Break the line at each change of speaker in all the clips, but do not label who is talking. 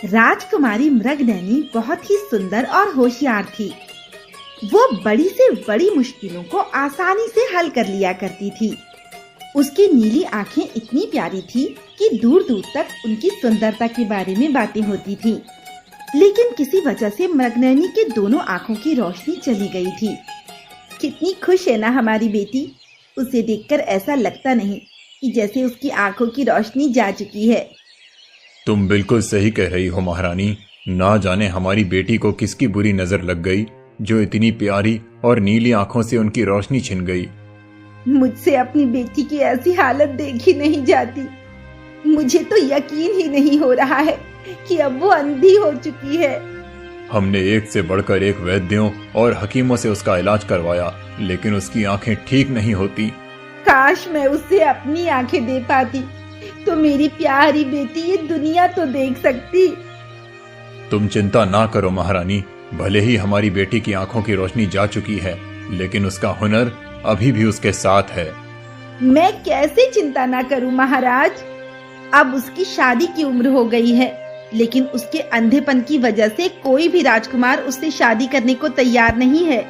राजकुमारी मृगनयनी बहुत ही सुंदर और होशियार थी। वो बड़ी से बड़ी मुश्किलों को आसानी से हल कर लिया करती थी। उसकी नीली आंखें इतनी प्यारी थी कि दूर दूर तक उनकी सुंदरता के बारे में बातें होती थी। लेकिन किसी वजह से मृगनयनी के दोनों आंखों की रोशनी चली गई थी। कितनी खुश है ना हमारी बेटी। उसे देखकर ऐसा लगता नहीं कि जैसे उसकी आंखों की रोशनी जा चुकी है।
तुम बिल्कुल सही कह रही हो महारानी। ना जाने हमारी बेटी को किसकी बुरी नजर लग गई जो इतनी प्यारी और नीली आंखों से उनकी रोशनी छिन गई।
मुझसे अपनी बेटी की ऐसी हालत देखी नहीं जाती। मुझे तो यकीन ही नहीं हो रहा है कि अब वो अंधी हो चुकी है।
हमने एक से बढ़कर एक वैद्यों और हकीमों से उसका इलाज करवाया, लेकिन उसकी आंखें ठीक नहीं होती।
काश मैं उसे अपनी आंखें दे पाती तो मेरी प्यारी बेटी ये दुनिया तो देख सकती।
तुम चिंता ना करो महारानी। भले ही हमारी बेटी की आंखों की रोशनी जा चुकी है, लेकिन उसका हुनर अभी भी उसके साथ है।
मैं कैसे चिंता ना करूं महाराज। अब उसकी शादी की उम्र हो गई है, लेकिन उसके अंधेपन की वजह से कोई भी राजकुमार उससे शादी करने को तैयार नहीं है।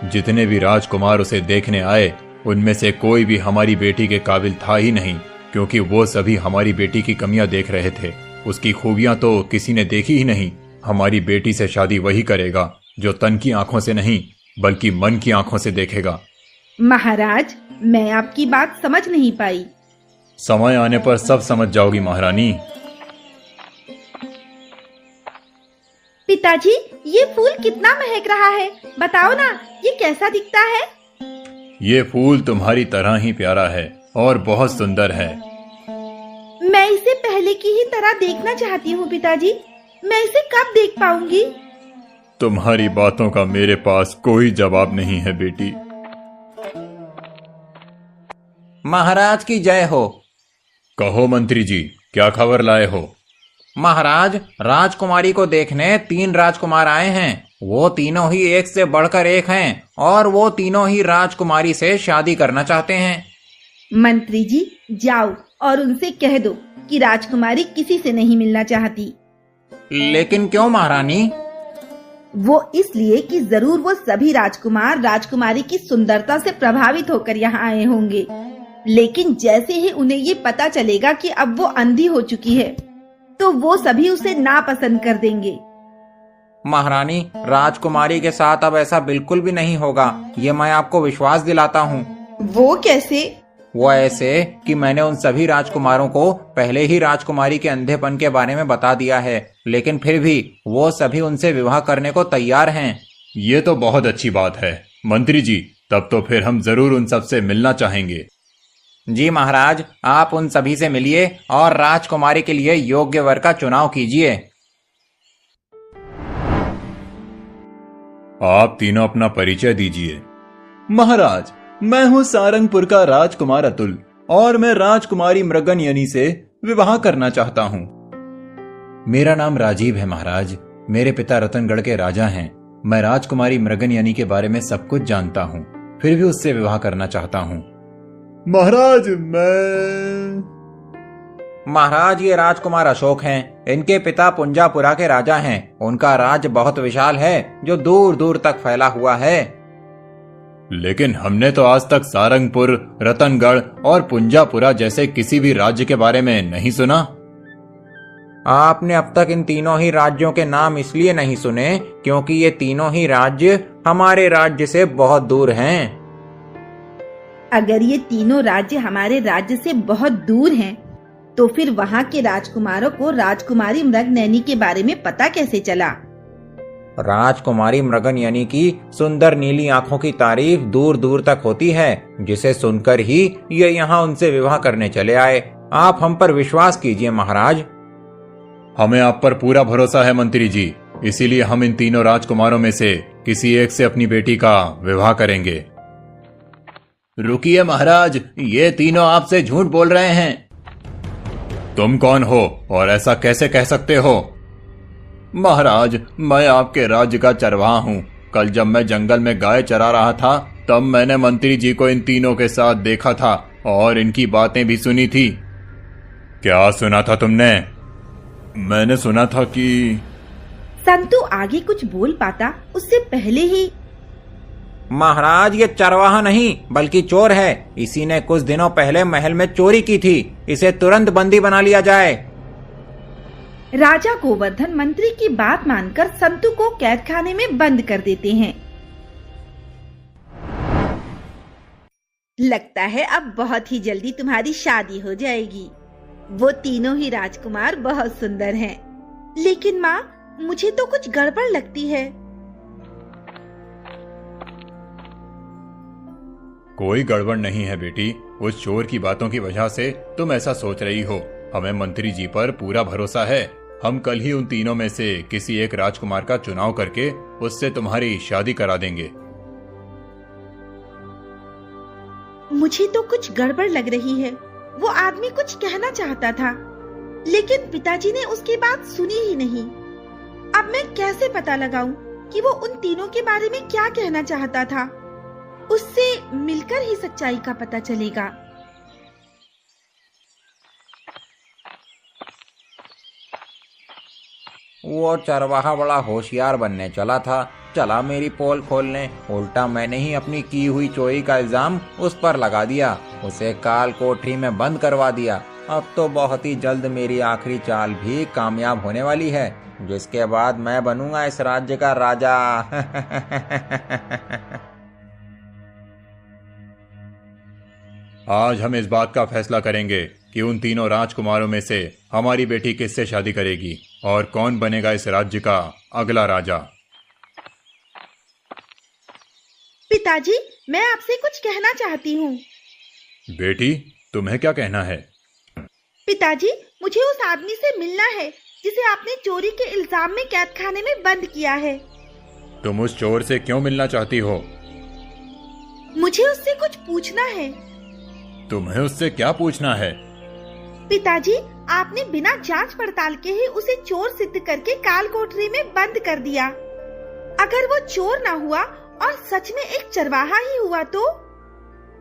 जितने भी राजकुमार उसे देखने आए, उनमें से कोई भी हमारी बेटी के काबिल था ही नहीं, क्योंकि वो सभी हमारी बेटी की कमियां देख रहे थे। उसकी खूबियां तो किसी ने देखी ही नहीं। हमारी बेटी से शादी वही करेगा जो तन की आंखों से नहीं बल्कि मन की आंखों से देखेगा।
महाराज, मैं आपकी बात समझ नहीं पाई।
समय आने पर सब समझ जाओगी महारानी।
पिताजी, ये फूल कितना महक रहा है, बताओ ना, ये कैसा दिखता है?
ये फूल तुम्हारी तरह ही प्यारा है और बहुत सुंदर है।
मैं इसे पहले की ही तरह देखना चाहती हूँ पिताजी। मैं इसे कब देख पाऊंगी?
तुम्हारी बातों का मेरे पास कोई जवाब नहीं है बेटी।
महाराज की जय हो।
कहो मंत्री जी, क्या खबर लाए हो?
महाराज, राजकुमारी को देखने 3 राजकुमार आए हैं। वो तीनों ही एक से बढ़कर एक हैं और वो तीनों ही राजकुमारी से शादी करना चाहते हैं।
मंत्री जी, जाओ और उनसे कह दो कि राजकुमारी किसी से नहीं मिलना चाहती।
लेकिन क्यों महारानी?
वो इसलिए कि जरूर वो सभी राजकुमार राजकुमारी की सुंदरता से प्रभावित होकर यहाँ आए होंगे, लेकिन जैसे ही उन्हें ये पता चलेगा कि अब वो अंधी हो चुकी है, तो वो सभी उसे नापसंद कर देंगे।
महारानी, राजकुमारी के साथ अब ऐसा बिल्कुल भी नहीं होगा, ये मैं आपको विश्वास दिलाता हूँ।
वो कैसे?
वो ऐसे कि मैंने उन सभी राजकुमारों को पहले ही राजकुमारी के अंधेपन के बारे में बता दिया है, लेकिन फिर भी वो सभी उनसे विवाह करने को तैयार हैं।
ये तो बहुत अच्छी बात है मंत्री जी। तब तो फिर हम जरूर उन सबसे मिलना चाहेंगे।
जी महाराज, आप उन सभी से मिलिए और राजकुमारी के लिए योग्य वर का चुनाव कीजिए।
आप तीनों अपना परिचय दीजिए।
महाराज, मैं हूँ सारंगपुर का राजकुमार अतुल और मैं राजकुमारी मृगनयनी से विवाह करना चाहता हूँ।
मेरा नाम राजीव है महाराज। मेरे पिता रतनगढ़ के राजा हैं। मैं राजकुमारी मृगनयनी के बारे में सब कुछ जानता हूँ, फिर भी उससे विवाह करना चाहता हूँ।
महाराज,
महाराज, ये राजकुमार अशोक हैं। इनके पिता पुंजापुरा के राजा हैं। उनका राज्य बहुत विशाल है जो दूर दूर तक फैला हुआ है।
लेकिन हमने तो आज तक सारंगपुर, रतनगढ़ और पुंजापुरा जैसे किसी भी राज्य के बारे में नहीं सुना।
आपने अब तक इन तीनों ही राज्यों के नाम इसलिए नहीं सुने क्योंकि ये तीनों ही राज्य हमारे राज्य से बहुत दूर हैं।
अगर ये तीनों राज्य हमारे राज्य से बहुत दूर हैं, तो फिर वहाँ के राजकुमारों को राजकुमारी मृगनयनी के बारे में पता कैसे चला?
राजकुमारी मृगनयनी की सुंदर नीली आंखों की तारीफ दूर दूर तक होती है, जिसे सुनकर ही ये यहाँ उनसे विवाह करने चले आए। आप हम पर विश्वास कीजिए महाराज।
हमें आप पर पूरा भरोसा है मंत्री जी, इसीलिए हम इन तीनों राजकुमारों में से किसी एक से अपनी बेटी का विवाह करेंगे।
रुकिए महाराज, ये तीनों आपसे झूठ बोल रहे हैं।
तुम कौन हो और ऐसा कैसे कह सकते हो?
महाराज, मैं आपके राज्य का चरवाहा हूँ। कल जब मैं जंगल में गाय चरा रहा था, तब मैंने मंत्री जी को इन तीनों के साथ देखा था और इनकी बातें भी सुनी थी।
क्या सुना था तुमने?
मैंने सुना था कि
संतु आगे कुछ बोल पाता उससे पहले ही
महाराज, ये चरवाहा नहीं बल्कि चोर है। इसी ने कुछ दिनों पहले महल में चोरी की थी। इसे तुरंत बंदी बना लिया जाए।
राजा गोवर्धन मंत्री की बात मानकर संतु को कैद खाने में बंद कर देते हैं। लगता है अब बहुत ही जल्दी तुम्हारी शादी हो जाएगी। वो तीनों ही राजकुमार बहुत सुंदर हैं। लेकिन माँ, मुझे तो कुछ गड़बड़ लगती है।
कोई गड़बड़ नहीं है बेटी। उस चोर की बातों की वजह से तुम ऐसा सोच रही हो। हमें मंत्री जी पर पूरा भरोसा है। हम कल ही उन तीनों में से किसी एक राजकुमार का चुनाव करके उससे तुम्हारी शादी करा देंगे।
मुझे तो कुछ गड़बड़ लग रही है। वो आदमी कुछ कहना चाहता था, लेकिन पिताजी ने उसकी बात सुनी ही नहीं। अब मैं कैसे पता लगाऊं कि वो उन तीनों के बारे में क्या कहना चाहता था? उससे मिलकर ही सच्चाई का पता चलेगा।
वो चरवाहा बड़ा होशियार बनने चला मेरी पोल खोलने। उल्टा मैंने ही अपनी की हुई चोरी का इल्जाम उस पर लगा दिया। उसे काल कोठरी में बंद करवा दिया। अब तो बहुत ही जल्द मेरी आखिरी चाल भी कामयाब होने वाली है, जिसके बाद मैं बनूंगा इस राज्य का राजा।
आज हम इस बात का फैसला करेंगे कि उन तीनों राजकुमारों में से हमारी बेटी किससे शादी करेगी और कौन बनेगा इस राज्य का अगला राजा।
पिताजी, मैं आपसे कुछ कहना चाहती हूँ।
बेटी, तुम्हें क्या कहना है?
पिताजी, मुझे उस आदमी से मिलना है जिसे आपने चोरी के इल्जाम में कैद खाने में बंद किया है।
तुम उस चोर से क्यों मिलना चाहती हो?
मुझे उससे कुछ पूछना है।
तुम्हें उससे क्या पूछना है?
पिताजी, आपने बिना जांच पड़ताल के ही उसे चोर सिद्ध करके काल कोठरी में बंद कर दिया। अगर वो चोर ना हुआ और सच में एक चरवाहा ही हुआ तो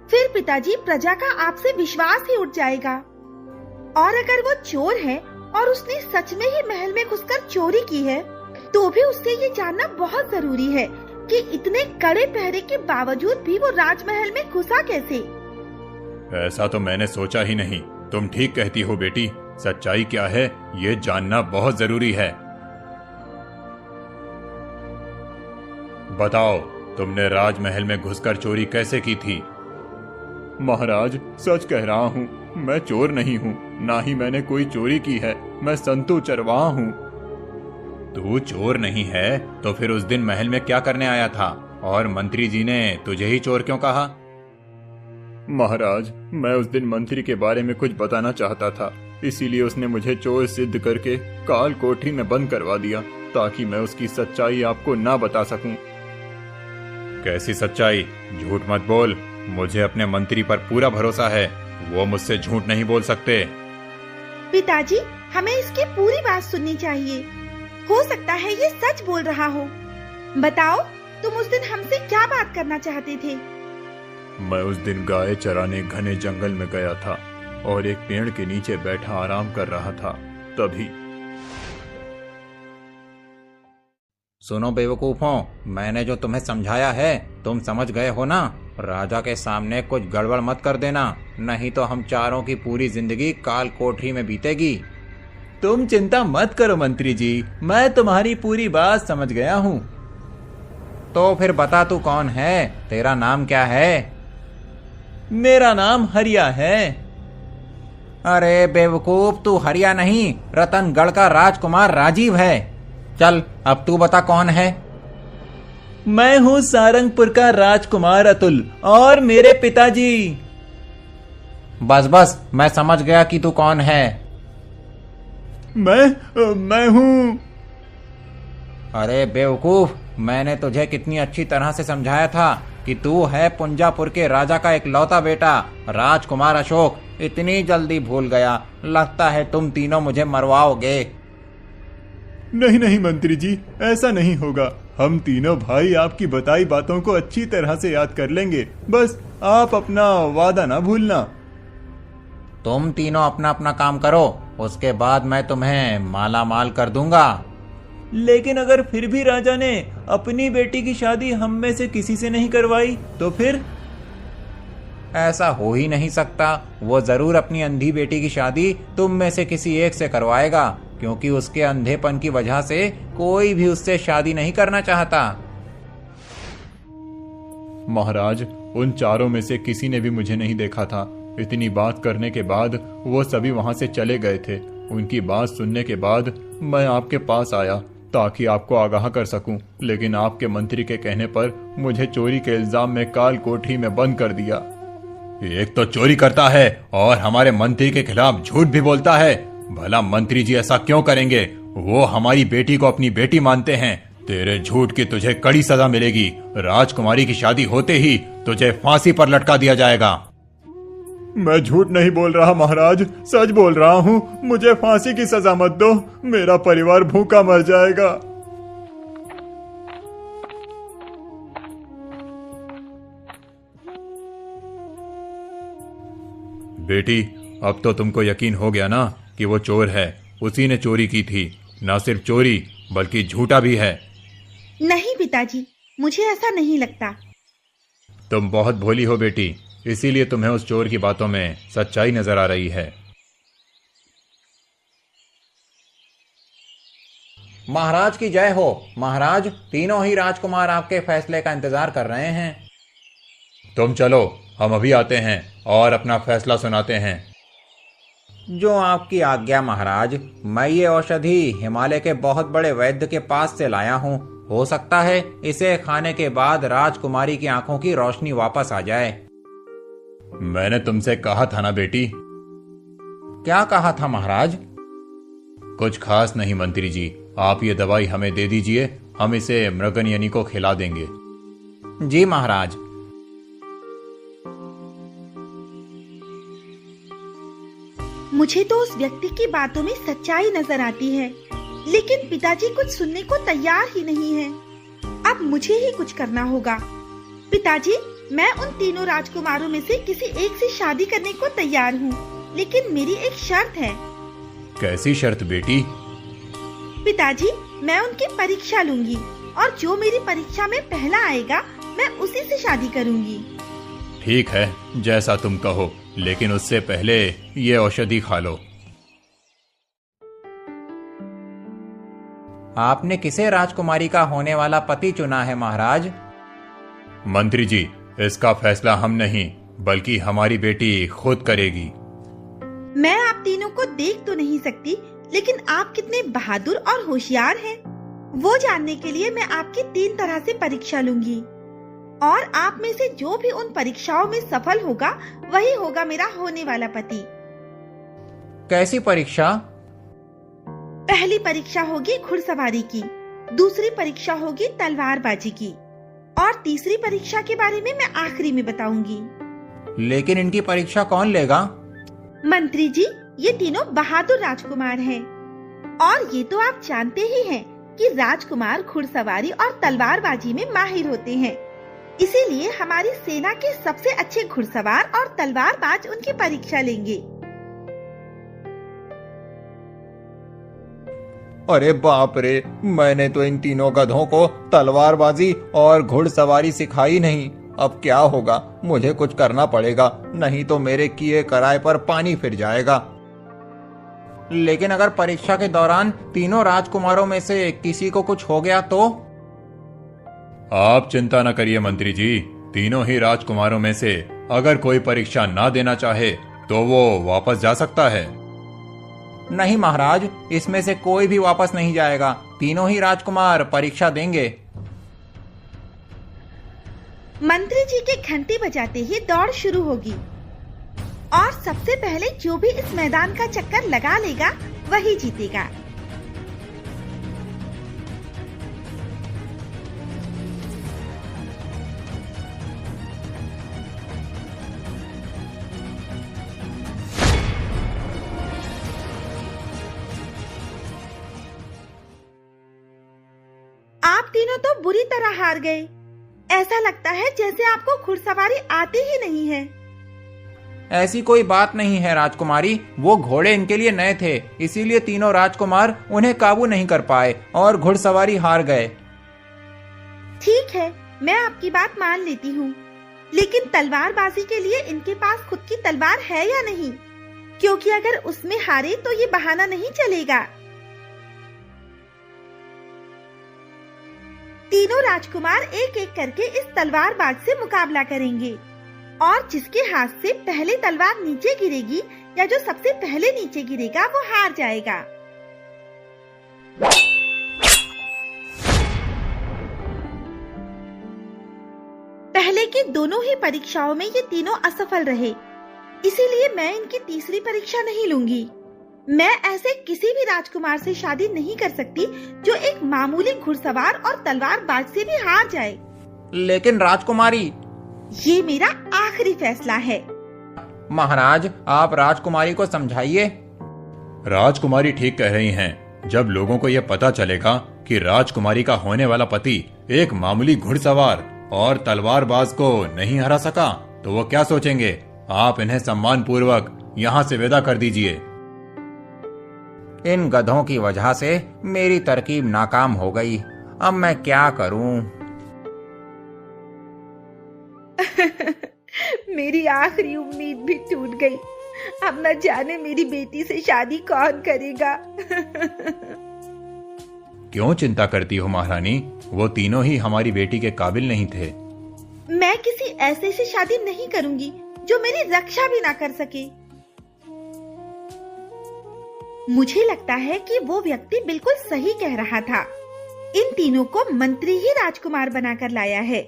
फिर पिताजी, प्रजा का आपसे विश्वास ही उठ जाएगा। और अगर वो चोर है और उसने सच में ही महल में घुसकर चोरी की है, तो भी उससे ये जानना बहुत जरूरी है कि इतने कड़े पहरे के बावजूद भी वो राजमहल में घुसा कैसे।
ऐसा तो मैंने सोचा ही नहीं। तुम ठीक कहती हो बेटी। सच्चाई क्या है ये जानना बहुत जरूरी है। बताओ, तुमने राजमहल में घुसकर चोरी कैसे की थी?
महाराज, सच कह रहा हूँ, मैं चोर नहीं हूँ, ना ही मैंने कोई चोरी की है। मैं संतु चरवाहा हूँ।
तू चोर नहीं है तो फिर उस दिन महल में क्या करने आया था और मंत्री जी ने तुझे ही चोर क्यों कहा?
महाराज, मैं उस दिन मंत्री के बारे में कुछ बताना चाहता था, इसीलिए उसने मुझे चोर सिद्ध करके काल कोठरी में बंद करवा दिया ताकि मैं उसकी सच्चाई आपको ना बता सकूं।
कैसी सच्चाई? झूठ मत बोल। मुझे अपने मंत्री पर पूरा भरोसा है। वो मुझसे झूठ नहीं बोल सकते।
पिताजी, हमें इसकी पूरी बात सुननी चाहिए। हो सकता है ये सच बोल रहा हो। बताओ, तुम उस दिन हमसे क्या बात करना चाहते थे?
मैं उस दिन गाय चराने घने जंगल में गया था और एक पेड़ के नीचे बैठा आराम कर रहा था। तभी
सुनो बेवकूफों, मैंने जो तुम्हें समझाया है तुम समझ गए हो ना? राजा के सामने कुछ गड़बड़ मत कर देना, नहीं तो हम चारों की पूरी जिंदगी काल कोठरी में बीतेगी।
तुम चिंता मत करो मंत्री जी, मैं तुम्हारी पूरी बात समझ गया हूँ।
तो फिर बता, तू कौन है? तेरा नाम क्या है?
मेरा नाम हरिया है।
अरे बेवकूफ, तू हरिया नहीं, रतनगढ़ का राजकुमार राजीव है। चल, अब तू बता कौन है?
मैं हूँ सारंगपुर का राजकुमार अतुल और मेरे पिताजी।
बस बस, मैं समझ गया कि तू कौन है।
मैं हूँ।
अरे बेवकूफ, मैंने तुझे कितनी अच्छी तरह से समझाया था कि तू है पुंजापुर के राजा का इकलौता बेटा राजकुमार अशोक। इतनी जल्दी भूल गया? लगता है तुम तीनों मुझे मरवाओगे।
नहीं नहीं मंत्री जी, ऐसा नहीं होगा। हम तीनों भाई आपकी बताई बातों को अच्छी तरह से याद कर लेंगे। बस आप अपना वादा ना भूलना।
तुम तीनों अपना अपना काम करो, उसके बाद मैं तुम्हें माला माल कर दूंगा।
लेकिन अगर फिर भी राजा ने अपनी बेटी की शादी हम में से किसी से नहीं करवाई तो फिर?
ऐसा हो ही नहीं सकता। वो जरूर अपनी अंधी बेटी की शादी तुम में से किसी एक से करवाएगा, क्योंकि उसके अंधेपन की वजह से कोई भी उससे शादी नहीं करना चाहता।
महाराज, उन चारों में से किसी ने भी मुझे नहीं देखा था। इतनी बात करने के बाद वो सभी वहां से चले गए थे। उनकी बात सुनने के बाद मैं आपके पास आया ताकि आपको आगाह कर सकूं, लेकिन आपके मंत्री के कहने पर मुझे चोरी के इल्जाम में काल कोठरी में बंद कर दिया। एक तो चोरी करता है और हमारे मंत्री के खिलाफ झूठ भी बोलता है। भला मंत्री जी ऐसा क्यों करेंगे? वो हमारी बेटी को अपनी बेटी मानते हैं। तेरे झूठ की तुझे कड़ी सजा मिलेगी। राजकुमारी की शादी होते ही तुझे फांसी पर लटका दिया जाएगा।
मैं झूठ नहीं बोल रहा महाराज, सच बोल रहा हूँ। मुझे फांसी की सजा मत दो, मेरा परिवार भूखा मर जाएगा।
बेटी, अब तो तुमको यकीन हो गया ना कि वो चोर है। उसी ने चोरी की थी। ना सिर्फ चोरी बल्कि झूठा भी है।
नहीं पिताजी, मुझे ऐसा नहीं लगता।
तुम बहुत भोली हो बेटी, इसीलिए तुम्हें उस चोर की बातों में सच्चाई नजर आ रही है।
महाराज की जय हो। महाराज, तीनों ही राजकुमार आपके फैसले का इंतजार कर रहे हैं।
तुम चलो, हम अभी आते हैं और अपना फैसला सुनाते हैं।
जो आपकी आज्ञा महाराज। मैं ये औषधि हिमालय के बहुत बड़े वैद्य के पास से लाया हूँ। हो सकता है इसे खाने के बाद राजकुमारी की आंखों की रोशनी वापस आ जाए।
मैंने तुमसे कहा था ना बेटी।
क्या कहा था महाराज?
कुछ खास नहीं मंत्री जी, आप ये दवाई हमें दे दीजिए, हम इसे मृगनयनी को खिला देंगे।
जी महाराज।
मुझे तो उस व्यक्ति की बातों में सच्चाई नजर आती है, लेकिन पिताजी कुछ सुनने को तैयार ही नहीं है। अब मुझे ही कुछ करना होगा। पिताजी, मैं उन तीनों राजकुमारों में से किसी एक से शादी करने को तैयार हूँ, लेकिन मेरी एक शर्त है।
कैसी शर्त बेटी?
पिताजी, मैं उनकी परीक्षा लूंगी और जो मेरी परीक्षा में पहला आएगा मैं उसी से शादी करूंगी।
ठीक है, जैसा तुम कहो, लेकिन उससे पहले ये औषधि खा लो।
आपने किसे राजकुमारी का होने वाला पति चुना है महाराज?
मंत्री जी, इसका फैसला हम नहीं बल्कि हमारी बेटी खुद करेगी।
मैं आप तीनों को देख तो नहीं सकती, लेकिन आप कितने बहादुर और होशियार हैं, वो जानने के लिए मैं आपकी 3 तरह से परीक्षा लूंगी और आप में से जो भी उन परीक्षाओं में सफल होगा वही होगा मेरा होने वाला पति।
कैसी परीक्षा?
पहली परीक्षा होगी घुड़सवारी की, दूसरी परीक्षा होगी तलवारबाजी की और तीसरी परीक्षा के बारे में मैं आखिरी में बताऊंगी।
लेकिन इनकी परीक्षा कौन लेगा?
मंत्री जी, ये तीनों बहादुर राजकुमार हैं और ये तो आप जानते ही हैं कि राजकुमार घुड़सवारी और तलवारबाजी में माहिर होते हैं। इसीलिए हमारी सेना के सबसे अच्छे घुड़सवार और तलवारबाज उनकी परीक्षा लेंगे।
अरे बाप रे, मैंने तो इन तीनों गधों को तलवारबाजी और घुड़सवारी सिखाई नहीं। अब क्या होगा? मुझे कुछ करना पड़ेगा, नहीं तो मेरे किए कराए पर पानी फिर जाएगा। लेकिन अगर परीक्षा के दौरान तीनों राजकुमारों में से किसी को कुछ हो गया तो?
आप चिंता न करिए मंत्री जी, तीनों ही राजकुमारों में से अगर कोई परीक्षा ना देना चाहे तो वो वापस जा सकता है।
नहीं महाराज, इसमें से कोई भी वापस नहीं जाएगा। तीनों ही राजकुमार परीक्षा देंगे।
मंत्री जी के घंटी बजाते ही दौड़ शुरू होगी और सबसे पहले जो भी इस मैदान का चक्कर लगा लेगा वही जीतेगा। आप तीनों तो बुरी तरह हार गए। ऐसा लगता है जैसे आपको घुड़सवारी आती ही नहीं है।
ऐसी कोई बात नहीं है राजकुमारी, वो घोड़े इनके लिए नए थे, इसीलिए तीनों राजकुमार उन्हें काबू नहीं कर पाए और घुड़सवारी हार गए।
ठीक है, मैं आपकी बात मान लेती हूँ, लेकिन तलवारबाजी के लिए इनके पास खुद की तलवार है या नहीं? क्योंकि अगर उसमें हारे तो ये बहाना नहीं चलेगा। तीनों राजकुमार एक एक करके इस तलवारबाज से मुकाबला करेंगे और जिसके हाथ से पहले तलवार नीचे गिरेगी या जो सबसे पहले नीचे गिरेगा वो हार जाएगा। पहले की दोनों ही परीक्षाओं में ये तीनों असफल रहे, इसीलिए मैं इनकी तीसरी परीक्षा नहीं लूंगी। मैं ऐसे किसी भी राजकुमार से शादी नहीं कर सकती जो एक मामूली घुड़सवार और तलवारबाज से भी हार जाए।
लेकिन राजकुमारी,
ये मेरा आखिरी फैसला है।
महाराज, आप राजकुमारी को समझाइए।
राजकुमारी ठीक कह रही हैं। जब लोगों को यह पता चलेगा कि राजकुमारी का होने वाला पति एक मामूली घुड़सवार और तलवारबाज को नहीं हरा सका, तो वो क्या सोचेंगे? आप इन्हें सम्मान पूर्वक यहाँ से विदा कर दीजिए।
इन गधों की वजह से मेरी तरकीब नाकाम हो गई। अब मैं क्या करूं?
मेरी आखिरी उम्मीद भी टूट गई। अब न जाने मेरी बेटी से शादी कौन करेगा।
क्यों चिंता करती हो महारानी? वो तीनों ही हमारी बेटी के काबिल नहीं थे।
मैं किसी ऐसे से शादी नहीं करूंगी जो मेरी रक्षा भी ना कर सके। मुझे लगता है कि वो व्यक्ति बिल्कुल सही कह रहा था। इन तीनों को मंत्री ही राजकुमार बनाकर लाया है,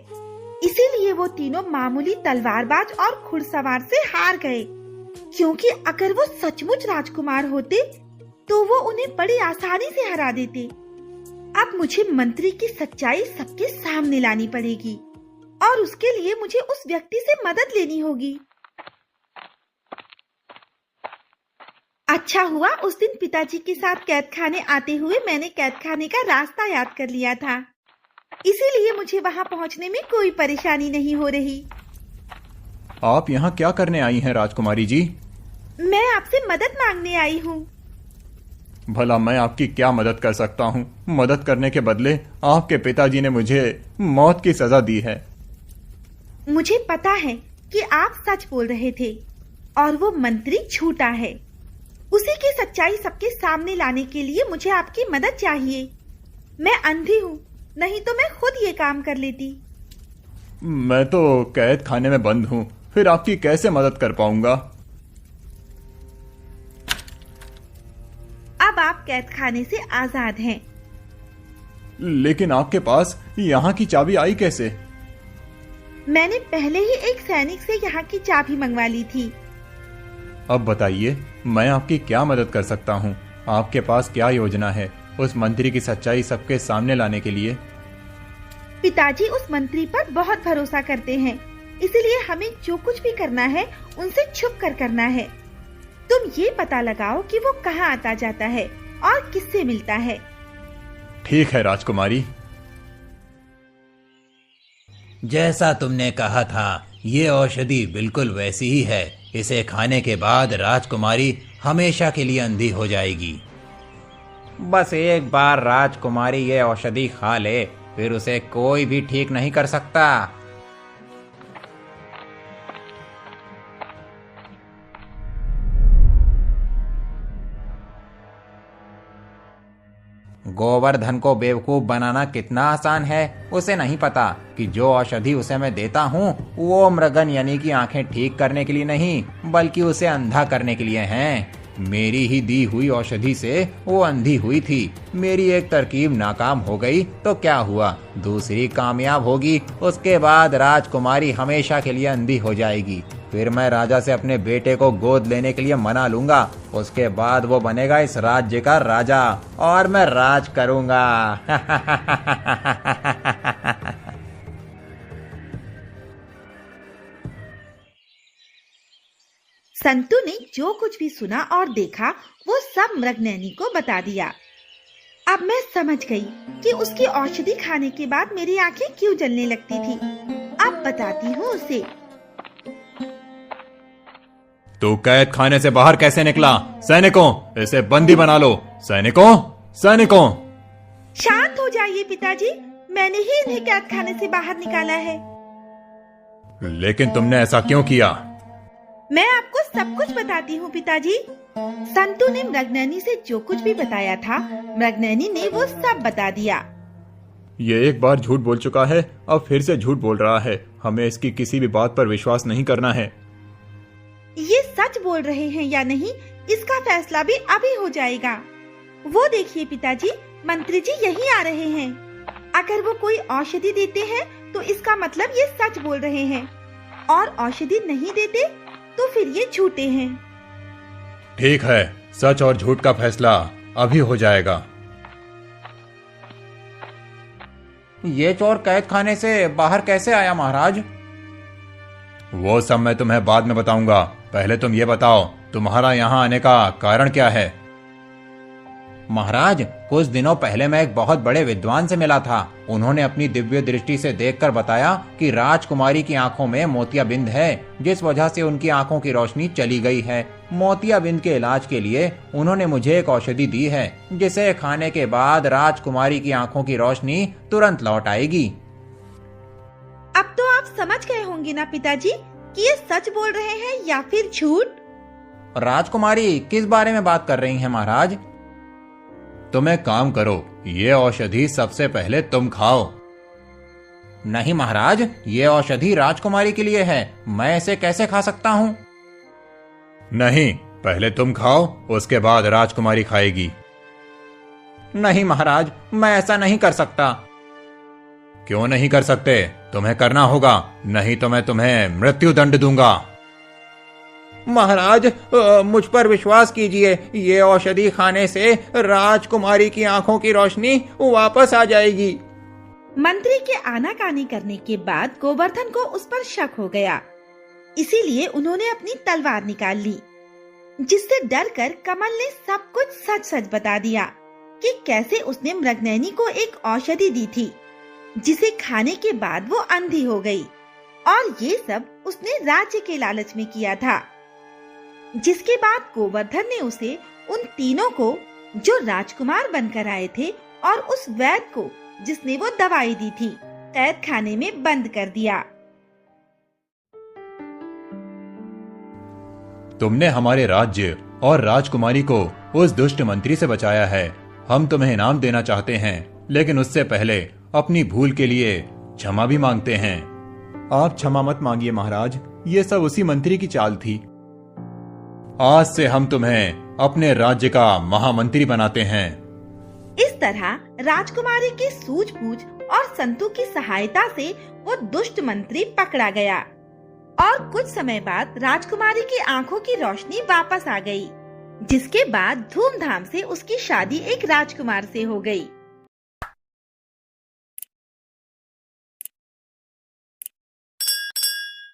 इसीलिए वो तीनों मामूली तलवारबाज और घुड़सवार से हार गए। क्योंकि अगर वो सचमुच राजकुमार होते तो वो उन्हें बड़ी आसानी से हरा देते। अब मुझे मंत्री की सच्चाई सबके सामने लानी पड़ेगी और उसके लिए मुझे उस व्यक्ति से मदद लेनी होगी। अच्छा हुआ उस दिन पिताजी के साथ कैद खाने आते हुए मैंने कैद खाने का रास्ता याद कर लिया था, इसीलिए मुझे वहां पहुंचने में कोई परेशानी नहीं हो रही।
आप यहाँ क्या करने आई हैं राजकुमारी जी?
मैं आपसे मदद मांगने आई हूँ।
भला मैं आपकी क्या मदद कर सकता हूँ? मदद करने के बदले आपके पिताजी ने मुझे मौत की सजा दी है।
मुझे पता है कि आप सच बोल रहे थे और वो मंत्री झूठा है। उसी की सच्चाई सबके सामने लाने के लिए मुझे आपकी मदद चाहिए। मैं अंधी हूँ, नहीं तो मैं खुद ये काम कर लेती।
मैं तो कैद खाने में बंद हूँ, फिर आपकी कैसे मदद कर पाऊंगा?
अब आप कैद खाने से आजाद हैं।
लेकिन आपके पास यहाँ की चाबी आई कैसे?
मैंने पहले ही एक सैनिक से यहाँ की चाबी मंगवा ली थी।
अब बताइए, मैं आपकी क्या मदद कर सकता हूँ? आपके पास क्या योजना है उस मंत्री की सच्चाई सबके सामने लाने के लिए?
पिताजी उस मंत्री पर बहुत भरोसा करते हैं, इसलिए हमें जो कुछ भी करना है उनसे छुप कर करना है। तुम ये पता लगाओ कि वो कहाँ आता जाता है और किससे मिलता है।
ठीक है राजकुमारी।
जैसा तुमने कहा था, ये औषधि बिल्कुल वैसी ही है। इसे खाने के बाद राजकुमारी हमेशा के लिए अंधी हो जाएगी।
बस एक बार राजकुमारी ये औषधि खा ले, फिर उसे कोई भी ठीक नहीं कर सकता। गोवर्धन को बेवकूफ बनाना कितना आसान है, उसे नहीं पता कि जो औषधि उसे मैं देता हूँ वो मृगन यानी कि आंखें ठीक करने के लिए नहीं, बल्कि उसे अंधा करने के लिए हैं। मेरी ही दी हुई औषधि से वो अंधी हुई थी। मेरी एक तरकीब नाकाम हो गई तो क्या हुआ, दूसरी कामयाब होगी। उसके बाद राजकुमारी हमेशा के लिए अंधी हो जाएगी। फिर मैं राजा से अपने बेटे को गोद लेने के लिए मना लूंगा। उसके बाद वो बनेगा इस राज्य का राजा और मैं राज करूंगा।
संतू ने जो कुछ भी सुना और देखा वो सब मृगनयनी को बता दिया। अब मैं समझ गई कि उसकी औषधि खाने के बाद मेरी आंखें क्यों जलने लगती थी। अब बताती हूँ उसे।
तू कैद खाने से बाहर कैसे निकला? सैनिकों, इसे बंदी बना लो। सैनिकों, सैनिकों।
शांत हो जाइए पिताजी, मैंने ही इन्हें कैद खाने से बाहर निकाला है।
लेकिन तुमने ऐसा क्यों किया?
मैं आपको सब कुछ बताती हूँ पिताजी। संतू ने मृगनयनी से जो कुछ भी बताया था, मृगनयनी ने वो सब बता दिया।
ये एक बार झूठ बोल चुका है, अब फिर से झूठ बोल रहा है। हमें इसकी किसी भी बात पर विश्वास नहीं करना है।
ये सच बोल रहे हैं या नहीं, इसका फैसला भी अभी हो जाएगा। वो देखिए पिताजी, मंत्री जी यहीं आ रहे हैं। अगर वो कोई औषधि देते हैं तो इसका मतलब ये सच बोल रहे हैं, और औषधि नहीं देते तो फिर ये झूठे हैं।
ठीक है, सच और झूठ का फैसला अभी हो जाएगा।
ये चोर कैद खाने से बाहर कैसे आया महाराज?
वो सब मैं तुम्हें बाद में बताऊंगा। पहले तुम ये बताओ, तुम्हारा यहाँ आने का कारण क्या है?
महाराज, कुछ दिनों पहले मैं एक बहुत बड़े विद्वान से मिला था। उन्होंने अपनी दिव्य दृष्टि से देखकर बताया कि राजकुमारी की आंखों में मोतियाबिंद है, जिस वजह से उनकी आंखों की रोशनी चली गई है। मोतियाबिंद के इलाज के लिए उन्होंने मुझे एक औषधि दी है, जिसे खाने के बाद राजकुमारी की आंखों की रोशनी तुरंत लौट आएगी।
अब तो आप समझ गए होंगे ना पिताजी कि ये सच बोल रहे हैं या फिर झूठ।
राजकुमारी किस बारे में बात कर रही हैं महाराज?
तुम एक काम करो, ये औषधि सबसे पहले तुम खाओ।
नहीं महाराज, ये औषधि राजकुमारी के लिए है, मैं इसे कैसे खा सकता हूँ?
नहीं, पहले तुम खाओ, उसके बाद राजकुमारी खाएगी।
नहीं महाराज, मैं ऐसा नहीं कर सकता।
क्यों नहीं कर सकते? तुम्हें करना होगा, नहीं तो मैं तुम्हें मृत्यु दंड दूंगा।
महाराज, मुझ पर विश्वास कीजिए, ये औषधि खाने से राजकुमारी की आंखों की रोशनी वापस आ जाएगी।
मंत्री के आनाकानी करने के बाद गोवर्धन को उस पर शक हो गया, इसीलिए उन्होंने अपनी तलवार निकाल ली, जिससे डरकर कमल ने सब कुछ सच सच बता दिया कि कैसे उसने मृगनयनी को एक औषधि दी थी, जिसे खाने के बाद वो अंधी हो गई, और ये सब उसने राज्य के लालच में किया था। जिसके बाद गोवर्धन ने उसे उन तीनों को जो राजकुमार बनकर आए थे और उस वैद्य को जिसने वो दवाई दी थी, कैद खाने में बंद कर दिया।
तुमने हमारे राज्य और राजकुमारी को उस दुष्ट मंत्री से बचाया है। हम तुम्हें इनाम देना चाहते हैं, लेकिन उससे पहले अपनी भूल के लिए क्षमा भी मांगते हैं।
आप क्षमा मत मांगिए महाराज, ये सब उसी मंत्री की चाल थी।
आज से हम तुम्हें अपने राज्य का महामंत्री बनाते हैं।
इस तरह राजकुमारी की सूझबूझ और संतू की सहायता से वो दुष्ट मंत्री पकड़ा गया, और कुछ समय बाद राजकुमारी की आंखों की रोशनी वापस आ गई, जिसके बाद धूमधाम से उसकी शादी एक राजकुमार से हो गई।